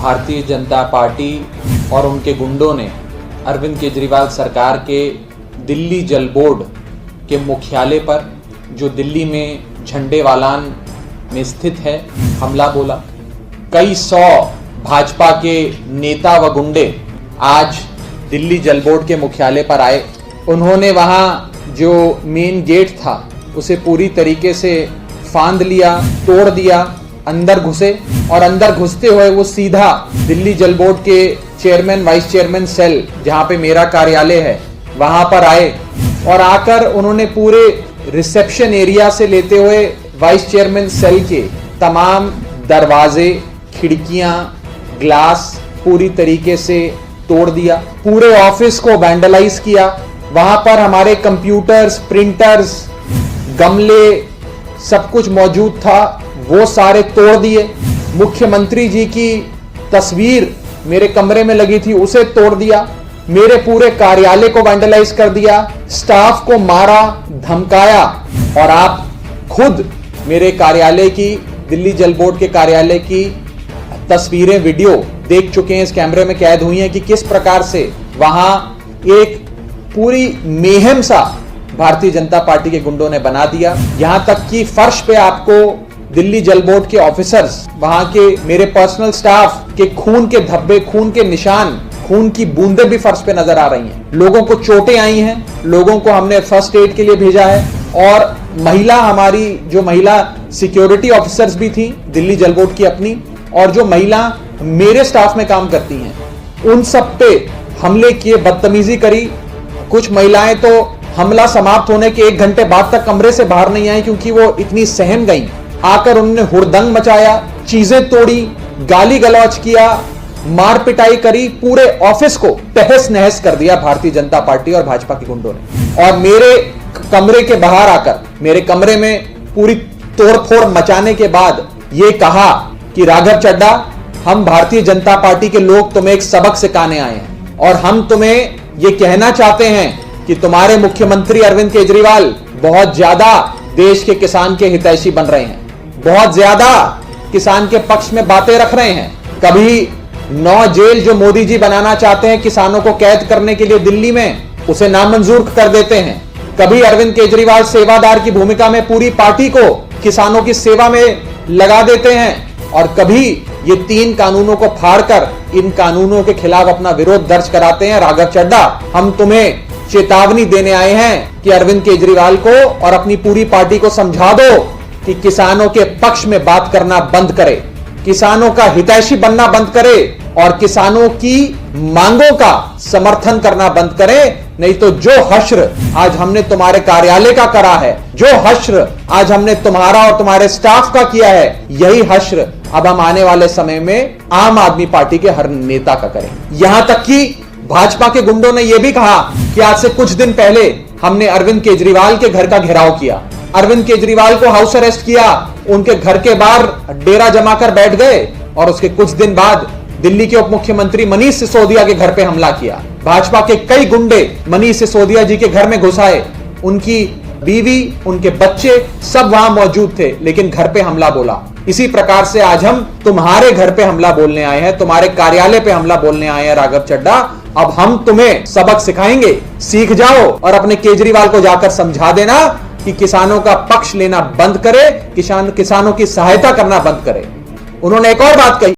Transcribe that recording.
Bharatiya Janata party और उनके गुंडों ने अरविंद केजरीवाल सरकार के दिल्ली जल बोर्ड के मुख्यालय पर, जो दिल्ली में झंडेवालान में स्थित है, हमला बोला। कई सौ भाजपा के नेता व गुंडे आज दिल्ली जल बोर्ड के मुख्यालय पर आए। उन्होंने वहां जो मेन गेट था उसे पूरी तरीके से फांद लिया, तोड़ दिया, अंदर घुसे और अंदर घुसते हुए वो सीधा दिल्ली जल बोर्ड के चेयरमैन वाइस चेयरमैन सेल, जहां पे मेरा कार्यालय है, वहां पर आए और आकर उन्होंने पूरे रिसेप्शन एरिया से लेते हुए वाइस चेयरमैन सेल के तमाम दरवाजे, खिड़कियां, ग्लास पूरी तरीके से तोड़ दिया। पूरे ऑफिस को वैंडलाइज किया। वहां पर हमारे कंप्यूटर्स, प्रिंटर्स, गमले, सब कुछ मौजूद था, वो सारे तोड़ दिए। मुख्यमंत्री जी की तस्वीर मेरे कमरे में लगी थी, उसे तोड़ दिया। मेरे पूरे कार्यालय को वैंडलाइज कर दिया, स्टाफ को मारा, धमकाया और आप खुद मेरे कार्यालय की, दिल्ली जल बोर्ड के कार्यालय की तस्वीरें, वीडियो देख चुके हैं, इस कैमरे में कैद हुई हैं कि किस प्रकार से वहां एक पूरी मेहम सा भारतीय जनता पार्टी के गुंडों ने बना दिया। यहां तक कि फर्श पे आपको दिल्ली जल बोर्ड के ऑफिसर्स, वहां के मेरे पर्सनल स्टाफ के खून के धब्बे, खून के निशान, खून की बूंदें भी फर्श पे नजर आ रही हैं। लोगों को चोटें आई हैं, लोगों को हमने फर्स्ट एड के लिए भेजा है। और महिला, हमारी जो महिला सिक्योरिटी ऑफिसर्स भी थी दिल्ली जल बोर्ड की अपनी, और जो महिला मेरे स्टाफ में काम करती हैं, उन सब पे हमले किए, बदतमीजी करी। कुछ महिलाएं तो हमला समाप्त होने के 1 घंटे बाद तक कमरे से बाहर नहीं आई, क्योंकि वो इतनी सहम गई। आकर उन्होंने हुड़दंग मचाया, चीजें तोड़ी, गाली गलौज किया, मार पिटाई करी, पूरे ऑफिस को तहस नहस कर दिया भारतीय जनता पार्टी और भाजपा के गुंडों ने। और मेरे कमरे के बाहर आकर, मेरे कमरे में पूरी तोड़फोड़ मचाने के बाद ये कहा कि राघव चड्ढा, हम भारतीय जनता पार्टी के लोग तुम्हें एक सबक सिखाने आए हैं और हम तुम्हें ये कहना चाहते हैं कि तुम्हारे मुख्यमंत्री अरविंद केजरीवाल बहुत ज्यादा देश के किसान के हितैषी बन रहे हैं, बहुत ज्यादा किसान के पक्ष में बातें रख रहे हैं। कभी 9 जेल जो मोदी जी बनाना चाहते हैं किसानों को कैद करने के लिए दिल्ली में, उसे नामंजूर कर देते हैं। कभी अरविंद केजरीवाल सेवादार की भूमिका में पूरी पार्टी को किसानों की सेवा में लगा देते हैं, और कभी ये 3 कानूनों को फाड़कर इन कानूनों के खिलाफ अपना विरोध दर्ज कराते हैं। राघव चड्ढा, हम तुम्हें चेतावनी देने आए हैं कि अरविंद केजरीवाल को और अपनी पूरी पार्टी को समझा दो कि किसानों के पक्ष में बात करना बंद करे, किसानों का हितैषी बनना बंद करे और किसानों की मांगों का समर्थन करना बंद करे। नहीं तो जो हश्र आज हमने तुम्हारे कार्यालय का करा है, जो हश्र आज हमने तुम्हारा और तुम्हारे स्टाफ का किया है, यही हश्र अब हम आने वाले समय में आम आदमी पार्टी के हर नेता का करेंगे। यहां तक कि भाजपा के गुंडों ने यह भी कहा कि आज से कुछ दिन पहले हमने अरविंद केजरीवाल के घर का घेराव किया, अरविंद केजरीवाल को हाउस अरेस्ट किया, उनके घर के बाहर डेरा जमाकर बैठ गए और उसके कुछ दिन बाद दिल्ली के उप मुख्यमंत्री मनीष सिसोदिया के घर पे हमला किया। भाजपा के कई गुंडे मनीष सिसोदिया जी के घर में घुस आए, उनकी बीवी, उनके बच्चे सब वहां मौजूद थे, लेकिन घर पे हमला बोला। इसी प्रकार से आज हम तुम्हारे घर पे हमला बोलने आए हैं, तुम्हारे कार्यालय पे हमला बोलने आए हैं। राघव चड्ढा, अब हम तुम्हें सबक सिखाएंगे, सीख जाओ और अपने केजरीवाल को जाकर समझा देना कि किसानों का पक्ष लेना बंद करे, किसानों की सहायता करना बंद करे। उन्होंने एक और बात कही।